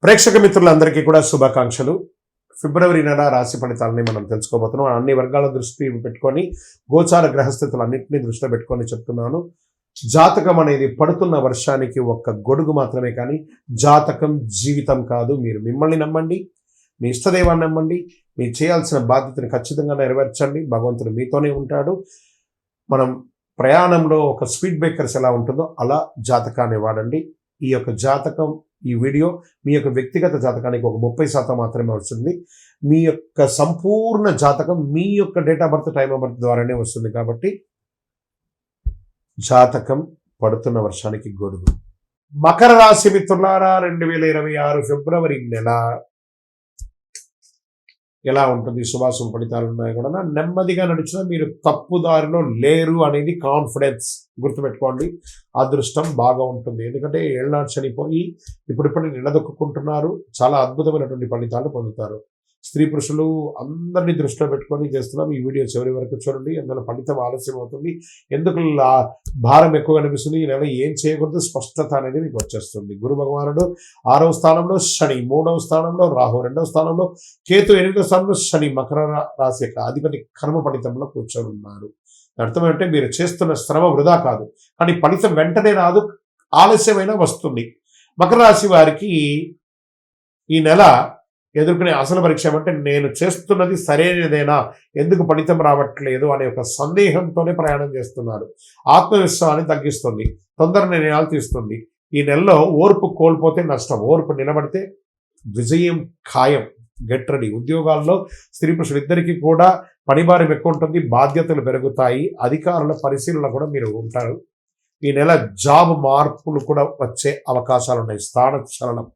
ప్రేక్షక మిత్రులందరికీ కూడా శుభాకాంక్షలు. ఫిబ్రవరి నెల రాశి ఫలితాలని మనం తెలుసుకోబోతున్నాం. అన్ని వర్గాల దృష్టి పెట్టుకొని గోచార గ్రహస్థితులన్నింటినీ దృష్టిలో పెట్టుకొని చెప్తున్నాను. జాతకం అనేది పడుతున్న వర్షానికి ఒక్క గొడుగు మాత్రమే, కానీ జాతకం జీవితం కాదు. మీరు మిమ్మల్ని నమ్మండి, మీ ఇష్టదైవాన్ని నమ్మండి, మీరు చేయాల్సిన బాధ్యతను ఖచ్చితంగా నెరవేర్చండి. భగవంతుడు మీతోనే ఉంటాడు. మనం ప్రయాణంలో ఒక స్పీడ్ బ్రేకర్స్ ఎలా ఉంటుందో అలా జాతకాన్ని వాడండి. ఈ యొక్క జాతకం, ఈ వీడియో మీ యొక్క వ్యక్తిగత జాతకానికి ఒక 30% మాత్రమే వస్తుంది. మీ యొక్క సంపూర్ణ జాతకం మీ యొక్క date of birth, time of birth ద్వారానే వస్తుంది. కాబట్టి జాతకం పడుతున్న వర్షానికి గొడుగు. మకర రాశి మిత్రులారా, 2026 ఫిబ్రవరి నెల ఎలా ఉంటుంది? శుభాశుభ ఫలితాలు ఉన్నాయి కూడా. నెమ్మదిగా నడిచినా మీరు తప్పుదారిలో లేరు అనేది కాన్ఫిడెన్స్. గుర్తుపెట్టుకోండి. అదృష్టం బాగా ఉంటుంది. ఎందుకంటే ఏళ్ళనాడు చనిపోయి ఇప్పుడిప్పుడు నిలదొక్కుంటున్నారు. చాలా అద్భుతమైనటువంటి ఫలితాలు పొందుతారు. స్త్రీ పురుషులు అందరినీ దృష్టిలో పెట్టుకొని చేస్తున్నాం. ఈ వీడియో చివరి వరకు చూడండి. అందులో ఫలితం ఆలస్యం అవుతుంది. ఎందుకు భారం ఎక్కువ అనిపిస్తుంది? ఈ నెల ఏం చేయకూడదు స్పష్టత అనేది మీకు వచ్చేస్తుంది. గురు భగవానుడు 6వ స్థానంలో, శని 3వ స్థానంలో, రాహు 2వ స్థానంలో, కేతు 8వ స్థానంలో, శని మకర రాశి యొక్క అధిపతి కర్మ ఫలితంలో కూర్చొని ఉన్నారు. అర్థం ఏంటంటే మీరు చేస్తున్న శ్రమ వృధా కాదు, కానీ ఫలితం వెంటనే రాదు, ఆలస్యమైనా వస్తుంది. మకర రాశి వారికి ఈ నెల ఎదుర్కొనే అసలు పరీక్ష ఏమంటే, నేను చేస్తున్నది సరైనదేనా, ఎందుకు ఫలితం రావట్లేదు అనే ఒక సందేహంతోనే ప్రయాణం చేస్తున్నారు. ఆత్మవిశ్వాసాన్ని తగ్గిస్తుంది, తొందర నిర్ణయాలు తీస్తుంది. ఈ నెలలో ఓర్పు కోల్పోతే నష్టం, ఓర్పు నిలబడితే విజయం ఖాయం. Get ready. ఉద్యోగాల్లో స్త్రీ పురుషులు ఇద్దరికీ కూడా పనిభారం ఎక్కువ ఉంటుంది, బాధ్యతలు పెరుగుతాయి, అధికారుల పరిశీలన కూడా మీరు ఉంటారు. ఈ నెల జాబ్ మార్పులు కూడా వచ్చే అవకాశాలు ఉన్నాయి. స్థాన చలనం,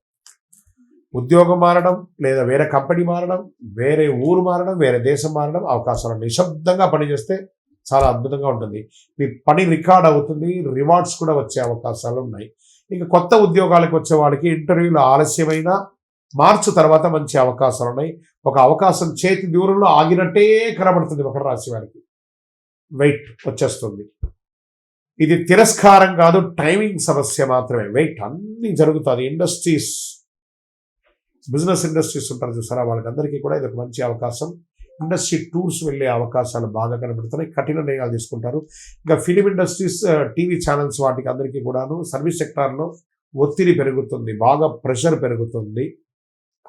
ఉద్యోగం మారడం, లేదా వేరే కంపెనీ మారడం, వేరే ఊరు మారడం, వేరే దేశం మారడం అవకాశాలు. నిశ్శబ్దంగా పనిచేస్తే చాలా అద్భుతంగా ఉంటుంది. మీ పని రికార్డ్ అవుతుంది, రివార్డ్స్ కూడా వచ్చే అవకాశాలు ఉన్నాయి. ఇంకా కొత్త ఉద్యోగాలకు వచ్చే వాళ్ళకి ఇంటర్వ్యూలు ఆలస్యమైన మార్చి తర్వాత మంచి అవకాశాలు ఉన్నాయి. ఒక అవకాశం చేతి దూరంలో ఆగినట్టే కనబడుతుంది మకర రాశి వారికి. వెయిట్ వచ్చేస్తుంది. ఇది తిరస్కారం కాదు, టైమింగ్ సమస్య మాత్రమే. వెయిట్, అన్ని జరుగుతుంది. ఇండస్ట్రీస్, బిజినెస్ ఇండస్ట్రీస్ ఉంటారు చూసారా, వాళ్ళకందరికీ కూడా ఇది ఒక మంచి అవకాశం. ఇండస్ట్రీ టూర్స్ వెళ్ళే అవకాశాలు బాగా కనబడుతున్నాయి. కఠిన నిర్ణయాలు తీసుకుంటారు. ఇంకా ఫిలిం ఇండస్ట్రీస్, టీవీ ఛానల్స్, వాటికి అందరికీ కూడాను సర్వీస్ సెక్టార్లో ఒత్తిడి పెరుగుతుంది, బాగా ప్రెషర్ పెరుగుతుంది.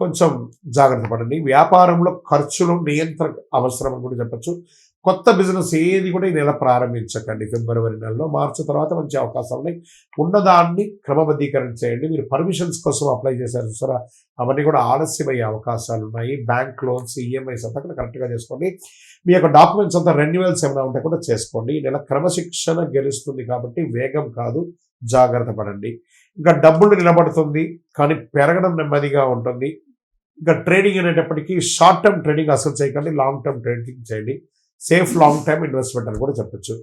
కొంచెం జాగ్రత్త పడండి. వ్యాపారంలో ఖర్చులు నియంత్రణ అవసరం అని కూడా చెప్పచ్చు. కొత్త బిజినెస్ ఏది కూడా ఈ నెల ప్రారంభించకండి. ఫిబ్రవరి నెలలో, మార్చి తర్వాత మంచి అవకాశాలు ఉన్నాయి. ఉన్నదాన్ని క్రమబద్ధీకరణ చేయండి. మీరు పర్మిషన్స్ కోసం అప్లై చేశారు చూసారా, అవన్నీ కూడా ఆలస్యమయ్యే అవకాశాలు ఉన్నాయి. బ్యాంక్ లోన్స్, ఈఎంఐస్ అంతా కూడా కరెక్ట్గా చేసుకోండి. మీ యొక్క డాక్యుమెంట్స్ అంతా రెన్యువల్స్ ఏమైనా ఉంటే కూడా చేసుకోండి. ఈ నెల క్రమశిక్షణ గెలుస్తుంది కాబట్టి వేగం కాదు, జాగ్రత్త పడండి. ఇంకా డబ్బులు నిలబడుతుంది, కానీ పెరగడం నెమ్మదిగా ఉంటుంది. ఇంకా ట్రేడింగ్ అనేటప్పటికీ షార్ట్ టర్మ్ ట్రేడింగ్ అసలు చేయకండి, లాంగ్ టర్మ్ ట్రేడింగ్ చేయండి. సేఫ్ లాంగ్ టర్మ్ ఇన్వెస్ట్మెంట్ అని కూడా చెప్పచ్చు.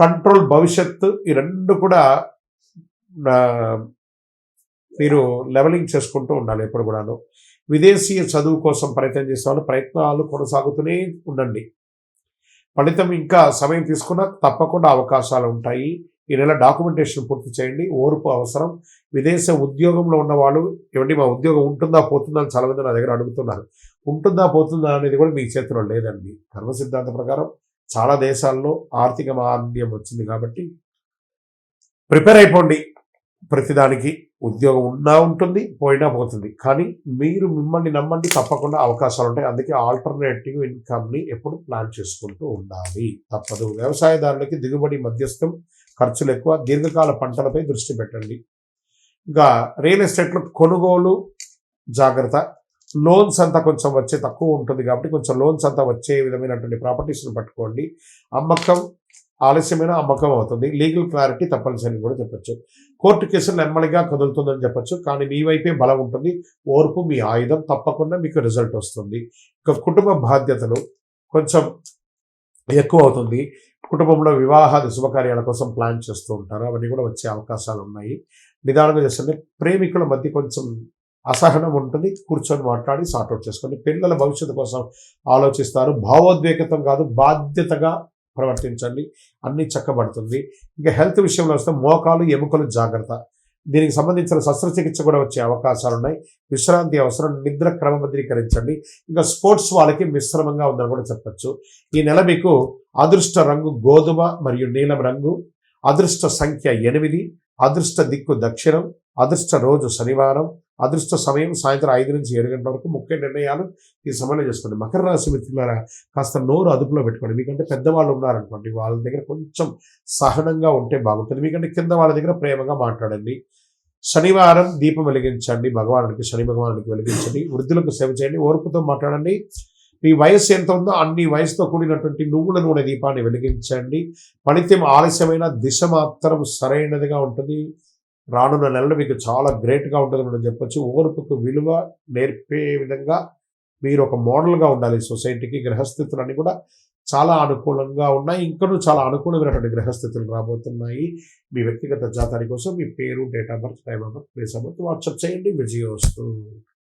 కంట్రోల్, భవిష్యత్తు, ఈ రెండు కూడా మీరు లెవెలింగ్ చేసుకుంటూ ఉండాలి ఎప్పుడు కూడాను. విదేశీయ చదువు కోసం ప్రయత్నం చేసేవాళ్ళు ప్రయత్నాలు కొనసాగుతూనే ఉండండి. ఫలితం ఇంకా సమయం తీసుకున్నా తప్పకుండా అవకాశాలు ఉంటాయి. ఈ నెల డాక్యుమెంటేషన్ పూర్తి చేయండి. ఓర్పు అవసరం. విదేశ ఉద్యోగంలో ఉన్న వాళ్ళు, ఏమండి మా ఉద్యోగం ఉంటుందా పోతుందా అని చాలా మంది నా దగ్గర అడుగుతున్నారు. ఉంటుందా పోతుందా అనేది కూడా మీ చేతిలో లేదండి. కర్మ సిద్ధాంత ప్రకారం చాలా దేశాల్లో ఆర్థిక మాంద్యం వచ్చింది కాబట్టి ప్రిపేర్ అయిపోండి. ప్రతిదానికి ఉద్యోగం ఉన్నా ఉంటుంది, పోయినా పోతుంది, కానీ మీరు మిమ్మల్ని నమ్మండి, తప్పకుండా అవకాశాలు ఉంటాయి. అందుకే ఆల్టర్నేటివ్ ఇన్కమ్ని ఎప్పుడు ప్లాన్ చేసుకుంటూ ఉండాలి, తప్పదు. వ్యవసాయదారులకి దిగుబడి మధ్యస్థం, ఖర్చులు ఎక్కువ, దీర్ఘకాల పంటలపై దృష్టి పెట్టండి. ఇంకా రియల్ ఎస్టేట్లో కొనుగోలు జాగ్రత్త. లోన్స్ అంతా కొంచెం వచ్చే తక్కువ ఉంటుంది కాబట్టి కొంచెం లోన్స్ అంతా వచ్చే విధమైనటువంటి ప్రాపర్టీస్ని పట్టుకోండి. అమ్మకం ఆలస్యమైన అమ్మకం అవుతుంది. లీగల్ క్లారిటీ తప్పనిసరి కూడా చెప్పచ్చు. కోర్టు కేసులు నెమ్మదిగా కదులుతుందని చెప్పచ్చు, కానీ మీ వైపే బలం ఉంటుంది. ఓర్పు మీ ఆయుధం, తప్పకుండా మీకు రిజల్ట్ వస్తుంది. ఇక కుటుంబ బాధ్యతలు కొంచెం ఎక్కువ అవుతుంది. కుటుంబంలో వివాహాది శుభకార్యాల కోసం ప్లాన్ చేస్తూ ఉంటారు, అవన్నీ కూడా వచ్చే అవకాశాలు ఉన్నాయి. నిదానంగా చేస్తుంటే ప్రేమికుల మధ్య కొంచెం అసహనం ఉంటుంది, కూర్చొని మాట్లాడి సార్ట్అవుట్ చేసుకోండి. పిల్లల భవిష్యత్తు కోసం ఆలోచిస్తారు. భావోద్వేగతం కాదు, బాధ్యతగా ప్రవర్తించండి, అన్నీ చక్కబడుతుంది. ఇంకా హెల్త్ విషయంలో వస్తే మోకాలు ఎముకలు జాగ్రత్త. దీనికి సంబంధించిన శస్త్రచికిత్స కూడా వచ్చే అవకాశాలు ఉన్నాయి. విశ్రాంతి అవసరం, నిద్ర క్రమబద్ధీకరించండి. ఇంకా స్పోర్ట్స్ వాళ్ళకి మిశ్రమంగా ఉందని కూడా చెప్పచ్చు. ఈ నెల మీకు అదృష్ట రంగు గోధుమ మరియు నీలం రంగు, అదృష్ట సంఖ్య 8, అదృష్ట దిక్కు దక్షిణం, అదృష్ట రోజు శనివారం, అదృష్ట సమయం సాయంత్రం 5 నుంచి 7 గంటల వరకు. ముఖ్య నిర్ణయాలు ఈ సమయంలో చేసుకోండి. మకర రాశి మిత్రులారా, కాస్త నోరు అదుపులో పెట్టుకోండి. మీకంటే పెద్దవాళ్ళు ఉన్నారనుకోండి, వాళ్ళ దగ్గర కొంచెం సహనంగా ఉంటే బాగుంటుంది. మీకంటే కింద వాళ్ళ దగ్గర ప్రేమగా మాట్లాడండి. శనివారం దీపం వెలిగించండి, భగవానుడికి, శని భగవానుడికి వెలిగించండి. వృద్ధులకు సేవ చేయండి, ఓర్పుతో మాట్లాడండి. మీ వయస్సు ఎంత ఉందో అన్ని వయసుతో కూడినటువంటి నువ్వుల నూనె దీపాన్ని వెలిగించండి. ఫలితం ఆలస్యమైన దిశ మాత్రం సరైనదిగా ఉంటుంది. రానున్న నెలలు మీకు చాలా గ్రేట్గా ఉంటుంది మనం చెప్పొచ్చు. ఓర్పుకు విలువ నేర్పే విధంగా మీరు ఒక మోడల్గా ఉండాలి సొసైటీకి. గ్రహస్థితులన్నీ కూడా చాలా అనుకూలంగా ఉన్నాయి. ఇంకనూ చాలా అనుకూలమైనటువంటి గ్రహస్థితులు రాబోతున్నాయి. మీ వ్యక్తిగత జాతకాల కోసం మీ పేరు, date of birth, time of birth, place of birth WhatsApp చేయండి. విజయోస్తు.